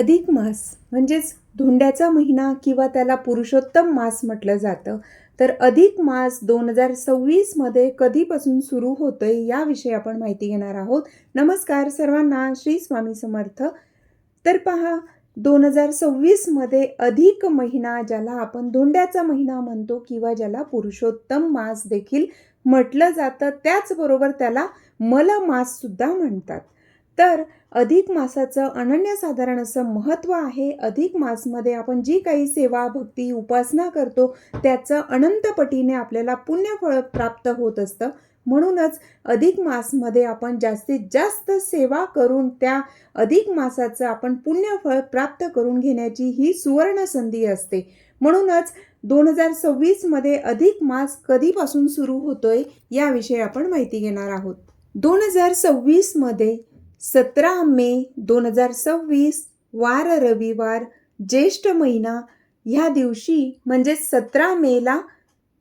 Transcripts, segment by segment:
अधिक मास म्हणजेच धोंड्याचा महिना किंवा त्याला पुरुषोत्तम मास म्हटलं जातं. तर अधिक मास 2026 मध्ये कधीपासून सुरू होतोय याविषयी आपण माहिती घेणार आहोत. नमस्कार सर्वांना, श्री स्वामी समर्थ. तर पहा, 2026 मध्ये अधिक महिना ज्याला आपण धोंड्याचा महिना म्हणतो किंवा ज्याला पुरुषोत्तम मास देखील म्हटलं जातं, त्याचबरोबर त्याला मल मास सुद्धा म्हणतात. तर अधिक मासाचं अनन्यसाधारण असं महत्त्व आहे. अधिक मासमध्ये आपण जी काही सेवा, भक्ती, उपासना करतो त्याचं अनंत पटीने आपल्याला पुण्यफळ प्राप्त होत असतं. म्हणूनच अधिक मासमध्ये आपण जास्तीत जास्त सेवा करून त्या अधिक मासाचं आपण पुण्यफळ प्राप्त करून घेण्याची ही सुवर्ण संधी असते. म्हणूनच 2026 मध्ये अधिक मास कधीपासून सुरू होतोय याविषयी आपण माहिती घेणार आहोत. 2026 मध्ये 17 मे 2026 वार रविवार, ज्येष्ठ महिना ह्या दिवशी म्हणजे 17 मेला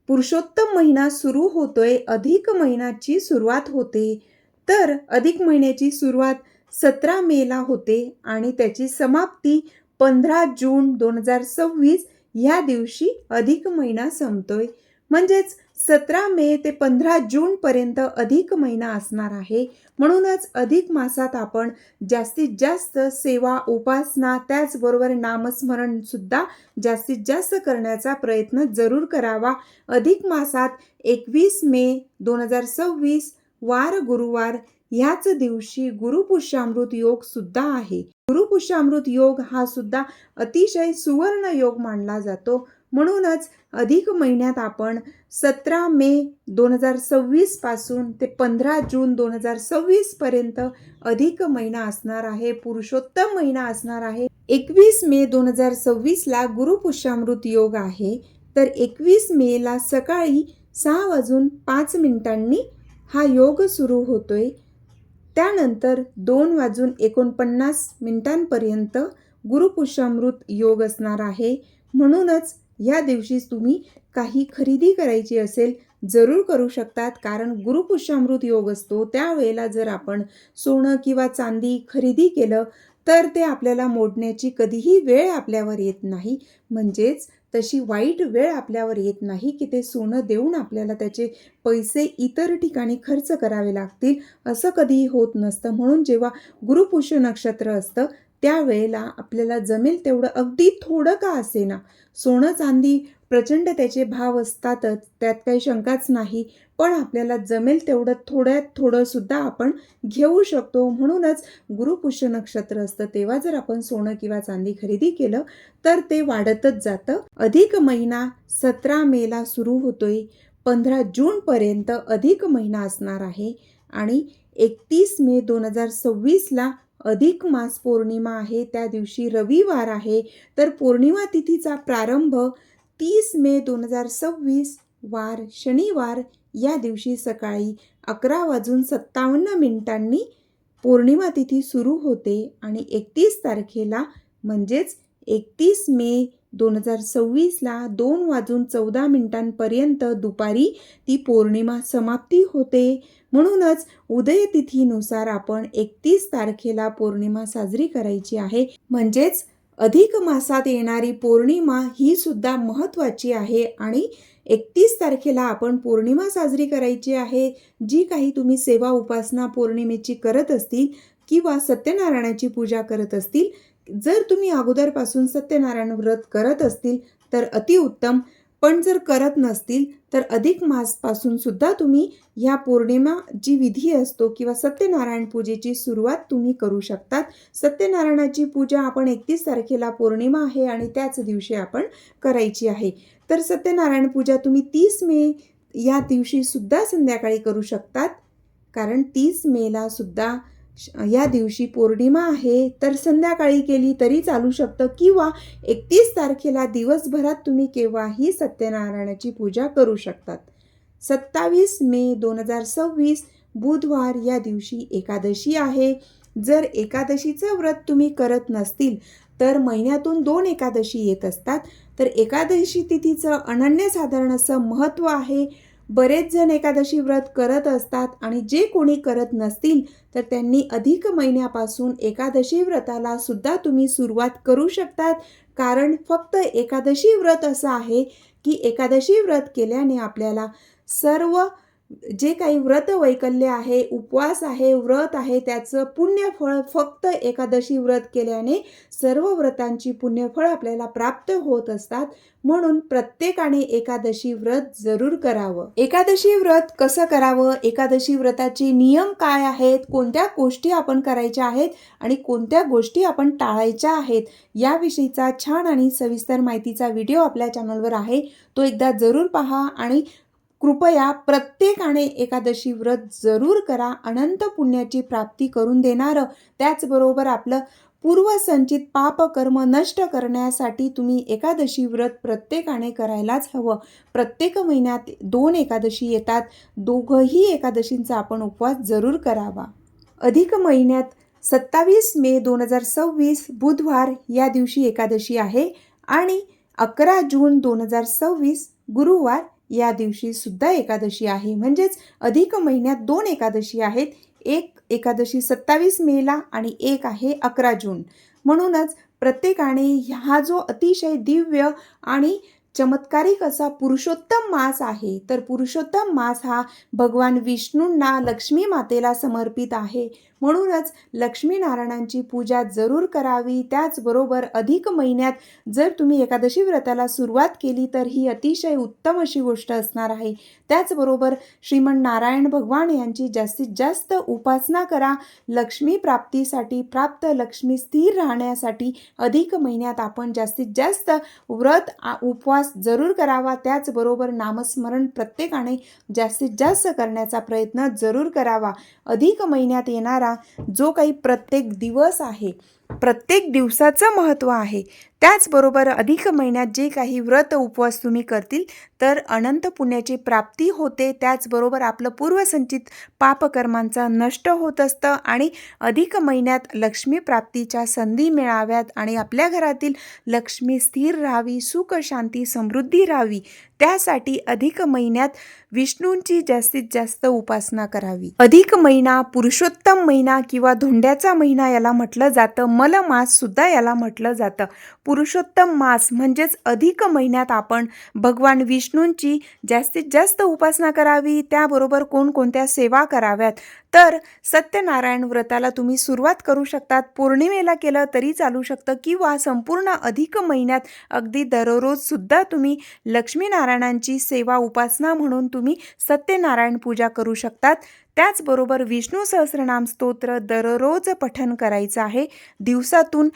पुरुषोत्तम महिना सुरू होतोय. अधिक महिन्याची सुरुवात होते. तर अधिक महिन्याची सुरुवात 17 मेला होते आणि त्याची समाप्ती 15 जून 2026 ह्या दिवशी अधिक महिना संपतोय. म्हणजेच 17 मे ते 15 जून पर्यंत अधिक महिना असणार आहे. म्हणूनच अधिक मासात आपण जास्तीत जास्त सेवा, उपासना, त्याचबरोबर नामस्मरण सुद्धा जास्तीत जास्त करण्याचा प्रयत्न जरूर करावा. अधिक मासात 21 मे 2026 वार गुरुवार ह्याच दिवशी गुरुपुष्यामृत योग सुद्धा आहे. गुरुपुष्यामृत योग हा सुद्धा अतिशय सुवर्ण योग मानला जातो. म्हणूनच अधिक महिन्यात आपण 17 मे 2026 पासून ते 15 जून 2026 पर्यंत अधिक महिना असणार आहे, पुरुषोत्तम महिना असणार आहे. 21 मे 2026 ला गुरुपुष्यामृत योग आहे. तर 21 मे ला सकाळी 6:05 हा योग सुरू होतोय. त्यानंतर 2:49 पर्यंत गुरुपुष्यामृत योग असणार आहे. म्हणूनच या दिवशी तुम्ही काही खरेदी करायची असेल जरूर करू शकतात, कारण गुरुपुष्यामृत योग असतो. त्यावेळेला जर आपण सोनं किंवा चांदी खरेदी केलं तर ते आपल्याला मोडण्याची कधीही वेळ आपल्यावर येत नाही. म्हणजेच तशी वाईट वेळ आपल्यावर येत नाही की ते सोनं देऊन आपल्याला त्याचे पैसे इतर ठिकाणी खर्च करावे लागतील, असं कधीही होत नसतं. म्हणून जेव्हा गुरुपुष्य नक्षत्र असतं त्यावेळेला आपल्याला जमेल तेवढं, अगदी थोडं का असेना, सोनं चांदी प्रचंड त्याचे भाव असतातच, त्यात काही शंकाच नाही, पण आपल्याला जमेल तेवढं थोड्यात थोडं सुद्धा आपण घेऊ शकतो. म्हणूनच गुरुपुष्य नक्षत्र असतं तेव्हा जर आपण सोनं किंवा चांदी खरेदी केलं तर ते वाढतच जातं. अधिक महिना 17 मेला सुरू होतोय. 15 जून पर्यंत अधिक महिना असणार आहे आणि 31 मे 2026 ला अधिक मास पौर्णिमा आहे. त्या दिवशी रविवार आहे. तर पौर्णिमा तिथीचा प्रारंभ 30 मे 2026 वार शनिवार या दिवशी सकाळी 11:57 पौर्णिमा तिथी सुरू होते आणि 31 तारखेला म्हणजेच 31 मे 2026 ला 2:14 पर्यंत दुपारी ती पौर्णिमा समाप्ती होते. म्हणूनच उदय तिथीनुसार आपण 31 तारखेला पौर्णिमा साजरी करायची आहे. म्हणजेच अधिक मासात येणारी पौर्णिमा ही सुद्धा महत्त्वाची आहे आणि 31 तारखेला आपण पौर्णिमा साजरी करायची आहे. जी काही तुम्ही सेवा, उपासना पौर्णिमेची करत असतील किंवा सत्यनारायणाची पूजा करत असतील, जर तुम्ही अगोदरपासून सत्यनारायण व्रत करत असतील तर अतिउत्तम, पण जर करत नसतील तर अधिक मासपासून सुद्धा तुम्ही ह्या पौर्णिमा जी विधी असतो किंवा सत्यनारायण पूजेची सुरुवात तुम्ही करू शकतात. सत्यनारायणाची पूजा आपण 31 तारखेला पौर्णिमा आहे आणि त्याच दिवशी आपण करायची आहे. तर सत्यनारायण पूजा तुम्ही 30 मे या दिवशी सुद्धा संध्याकाळी करू शकतात, कारण 30 मेला सुद्धा या दिवशी पौर्णिमा आहे. तर संध्याकाळी केली तरी चालू शकतं किंवा 31 तारखेला दिवसभरात तुम्ही केव्हाही सत्यनारायणाची पूजा करू शकतात. 27 मे 2026 बुधवार या दिवशी एकादशी आहे. जर एकादशीचं व्रत तुम्ही करत नसतील तर महिन्यातून 2 एकादशी येत असतात. तर एकादशी तिथीचं अनन्यसाधारण असं महत्त्व आहे. बरेच जण एकादशी व्रत करत असतात आणि जे कोणी करत नसतील तर त्यांनी अधिक महिन्यापासून एकादशी व्रताला सुद्धा तुम्ही सुरुवात करू शकतात. कारण फक्त एकादशी व्रत असं आहे की एकादशी व्रत केल्याने आपल्याला सर्व जे काही व्रत वैकल्य आहे, उपवास आहे, व्रत आहे, त्याचं पुण्यफळ फक्त एकादशी व्रत केल्याने सर्व व्रतांची पुण्यफळ आपल्याला प्राप्त होत असतात. म्हणून प्रत्येकाने एकादशी व्रत जरूर करावं. एकादशी व्रत कसं करावं, एकादशी व्रताचे नियम काय आहेत, कोणत्या गोष्टी आपण करायच्या आहेत आणि कोणत्या गोष्टी आपण टाळायच्या आहेत, याविषयीचा छान आणि सविस्तर माहितीचा व्हिडिओ आपल्या चॅनलवर आहे. तो एकदा जरूर पहा आणि कृपया प्रत्येकाने एकादशी व्रत जरूर करा. अनंत पुण्याची प्राप्ती करून देणारं, त्याचबरोबर आपलं पूर्वसंचित पापकर्म नष्ट करण्यासाठी तुम्ही एकादशी व्रत प्रत्येकाने करायलाच हवं. प्रत्येक महिन्यात 2 एकादशी येतात. दोघंही एकादशींचा आपण उपवास जरूर करावा. अधिक महिन्यात 27 मे 2026 बुधवार या दिवशी एकादशी आहे आणि 11 जून 2026 गुरुवार या दिवशी सुद्धा एकादशी आहे. म्हणजेच अधिक महिन्यात 2 एकादशी आहेत. एक एकादशी 27 मेला आणि एक आहे 11 जून. म्हणूनच प्रत्येकाने हा जो अतिशय दिव्य आणि चमत्कारिक असा पुरुषोत्तम मास आहे, तर पुरुषोत्तम मास हा भगवान विष्णूंना, लक्ष्मी मातेला समर्पित आहे. म्हणूनच लक्ष्मीनारायणांची पूजा जरूर करावी. त्याचबरोबर अधिक महिन्यात जर तुम्ही एकादशी व्रताला सुरुवात केली तर ही अतिशय उत्तम अशी गोष्ट असणार आहे. त्याचबरोबर श्रीमन नारायण भगवान यांची जास्तीत जास्त उपासना करा. लक्ष्मी प्राप्तीसाठी, प्राप्त लक्ष्मी स्थिर राहण्यासाठी अधिक महिन्यात आपण जास्तीत जास्त व्रत उपवास जरूर करावा. त्याचबरोबर नामस्मरण प्रत्येकाने जास्तीत जास्त करण्याचा प्रयत्न जरूर करावा. अधिक महिन्यात येणारा जो काही प्रत्येक दिवस आहे, प्रत्येक दिवसाचं महत्त्व आहे. त्याचबरोबर अधिक महिन्यात जे काही व्रत उपवास तुम्ही करतील तर अनंत पुण्याची प्राप्ती होते. त्याचबरोबर आपलं पूर्वसंचित पापकर्मांचा नष्ट होत असतं आणि अधिक महिन्यात लक्ष्मी प्राप्तीच्या संधी मिळाव्यात आणि आपल्या घरातील लक्ष्मी स्थिर राहावी, सुख शांती समृद्धी राहावी, त्यासाठी अधिक महिन्यात विष्णूंची जास्तीत जास्त उपासना करावी. अधिक महिना पुरुषोत्तम महिना किंवा धोंड्याचा महिना याला म्हटलं जातं. मलमास सुद्धा याला म्हटलं जातं. पुरुषोत्तम मास म्हणजेच अधिक महिन्यात आपण भगवान विष्णूंची जास्तीत जास्त उपासना करावी. त्याबरोबर कोणकोणत्या सेवा कराव्यात, तर सत्यनारायण व्रताला तुम्ही सुरुवात करू शकतात. पौर्णिमेला केलं तरी चालू शकतं किंवा संपूर्ण अधिक महिन्यात अगदी दररोज सुद्धा तुम्ही लक्ष्मीनारायणांची सेवा उपासना म्हणून तुम्ही सत्यनारायण पूजा करू शकतात. त्याचबरोबर विष्णू सहस्रनाम स्तोत्र दररोज पठण करायचं आहे. दिवसातून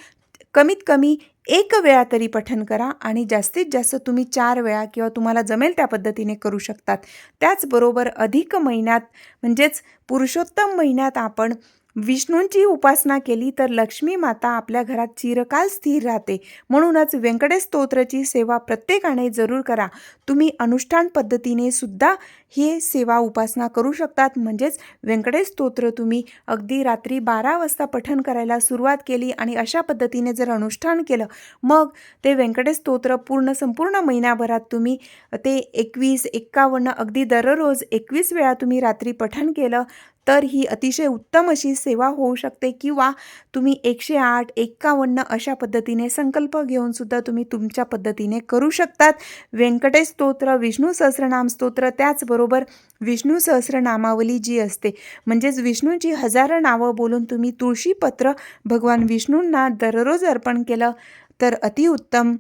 कमीत कमी 1 वेळा तरी पठण करा आणि जास्तीत जास्त तुम्ही 4 वेळा किंवा तुम्हाला जमेल त्या पद्धतीने करू शकतात. त्याचबरोबर अधिक महिन्यात म्हणजेच पुरुषोत्तम महिन्यात आपण विष्णूंची उपासना केली तर लक्ष्मी माता आपल्या घरात चिरकाल स्थिर राहते. म्हणूनच व्यंकटेश स्तोत्राची सेवा प्रत्येकाने जरूर करा. तुम्ही अनुष्ठान पद्धतीने सुद्धा हे सेवा उपासना करू शकतात. म्हणजेच व्यंकटेश स्तोत्र तुम्ही अगदी रात्री 12 वाजता पठण करायला सुरुवात केली आणि अशा पद्धतीने जर अनुष्ठान केलं, मग ते व्यंकटेश स्तोत्र संपूर्ण महिन्याभरात तुम्ही ते 21, 51 अगदी दररोज 21 वेळा तुम्ही रात्री पठण केलं तर ही अतिशय उत्तम अशी सेवा होऊ शकते. किंवा तुम्ही 108, 51 अशा पद्धतीने संकल्प घेऊन सुद्धा तुम्ही तुमच्या पद्धतीने करू शकतात. व्यंकटेश स्तोत्र, विष्णू सहस्रनाम स्तोत्र, त्याचबरोबर विष्णू सहस्रनामावली जी असते म्हणजेच विष्णूंची 1000 नावं बोलून तुम्ही तुळशीपत्र भगवान विष्णूंना दररोज अर्पण केलं तर अतिउत्तम.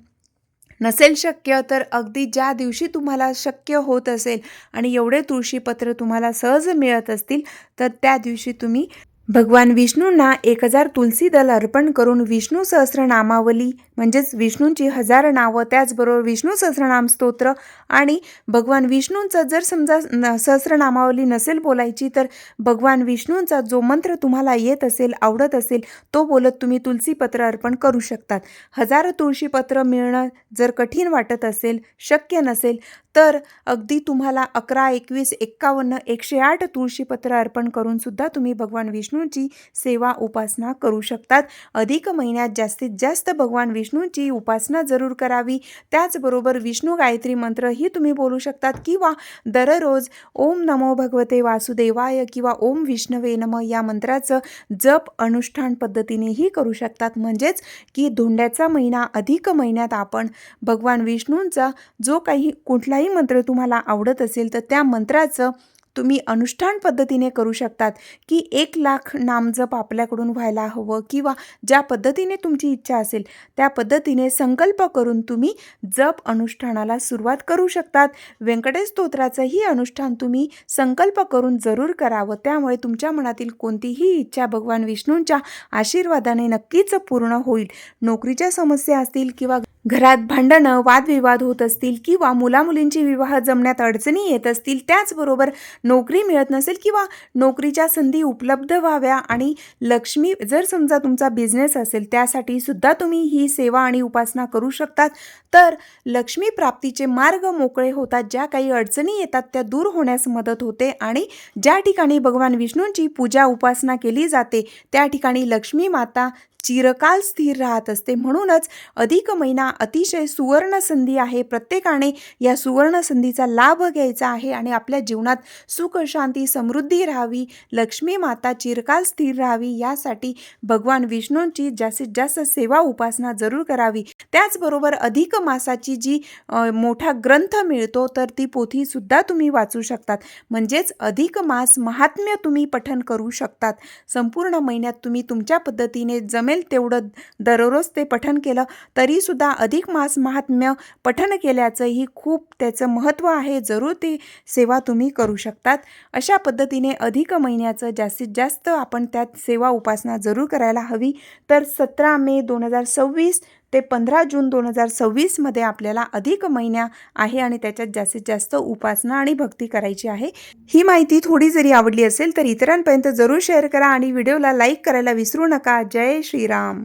नसेल शक्य तर अगदी ज्या दिवशी तुम्हाला शक्य होत असेल आणि एवढे तुळशीपत्र तुम्हाला सहज मिळत असतील तर त्या दिवशी तुम्ही भगवान विष्णूंना 1000 तुलसी दल अर्पण करून विष्णू सहस्रनामावली म्हणजेच विष्णूंची 1000 नावं, त्याचबरोबर विष्णू सहस्रनाम स्तोत्र आणि भगवान विष्णूंचं जर समजा सहस्रनामावली नसेल बोलायची तर भगवान विष्णूंचा जो मंत्र तुम्हाला येत असेल, आवडत असेल, तो बोलत तुम्ही तुलसीपत्र अर्पण करू शकतात. 1000 तुळशीपत्र मिळणं जर कठीण वाटत असेल, शक्य नसेल तर अगदी तुम्हाला 11, 21, 51, 108 तुळशीपत्र अर्पण करून सुद्धा तुम्ही भगवान विष्णूंची सेवा उपासना करू शकतात. अधिक महिन्यात जास्तीत जास्त भगवान विष्णूंची उपासना जरूर करावी. त्याचबरोबर विष्णू गायत्री मंत्रही तुम्ही बोलू शकतात किंवा दररोज ओम नमो भगवते वासुदेवाय किंवा ओम विष्णवे नमः या मंत्राचं जप अनुष्ठान पद्धतीनेही करू शकतात. म्हणजेच की धोंड्याचा महिना अधिक महिन्यात आपण भगवान विष्णूंचा जो काही कुठलाही मंत्र तुम्हाला आवडत असेल तर त्या मंत्राचं तुम्ही अनुष्ठान पद्धतीने करू शकतात की 1,00,000 नामजप आपल्याकडून व्हायला हवं किंवा ज्या पद्धतीने तुमची इच्छा असेल त्या पद्धतीने संकल्प करून तुम्ही जप अनुष्ठानाला सुरुवात करू शकतात. व्यंकटेश स्तोत्राचंही अनुष्ठान तुम्ही संकल्प करून जरूर करावं. त्यामुळे तुमच्या मनातील कोणतीही इच्छा भगवान विष्णूंच्या आशीर्वादाने नक्कीच पूर्ण होईल. नोकरीच्या समस्या असतील किंवा घरात भांडणं वादविवाद होत असतील किंवा मुलामुलींची विवाह जमण्यात अडचणी येत असतील, त्याचबरोबर नोकरी मिळत नसेल किंवा नोकरीच्या संधी उपलब्ध व्हाव्या आणि लक्ष्मी जर समजा तुमचा बिझनेस असेल त्यासाठी सुद्धा तुम्ही ही सेवा आणि उपासना करू शकतात. तर लक्ष्मी प्राप्तीचे मार्ग मोकळे होतात. ज्या काही अडचणी येतात त्या दूर होण्यास मदत होते आणि ज्या ठिकाणी भगवान विष्णूंची पूजा उपासना केली जाते त्या ठिकाणी लक्ष्मी माता चिरकाल स्थिर राहत असते. म्हणूनच अधिक महिना अतिशय सुवर्ण संधी आहे. प्रत्येकाने या सुवर्ण संधीचा लाभ घ्यायचा आहे आणि आपल्या जीवनात सुख शांती समृद्धी राहावी, लक्ष्मी माता चिरकाल स्थिर राहावी यासाठी भगवान विष्णूंची जास्तीत जास्त सेवा उपासना जरूर करावी. त्याचबरोबर अधिक मासाची जी मोठा ग्रंथ मिळतो तर ती पोथी सुद्धा तुम्ही वाचू शकतात. म्हणजेच अधिक मास महात्म्य तुम्ही पठन करू शकतात. संपूर्ण महिन्यात तुम्ही तुमच्या पद्धतीने जमेल तेवढं दररोज ते पठन केलं तरी सुद्धा अधिक मास महात्म्य पठन केल्याचंही खूप त्याचं महत्त्व आहे. जरूर ती सेवा तुम्ही करू शकतात. अशा पद्धतीने अधिक महिन्याचं जास्तीत जास्त आपण त्यात सेवा उपासना जरूर करायला हवी. तर 17 मे 2026 ते 15 जून 2026 मध्ये आपल्याला अधिक महिना आहे आणि त्याच्यात जास्तीत जास्त उपासना आणि भक्ती करायची आहे. ही माहिती थोडी जरी आवडली असेल तर इतरांपर्यंत जरूर शेअर करा आणि व्हिडिओला लाईक करायला विसरू नका. जय श्रीराम.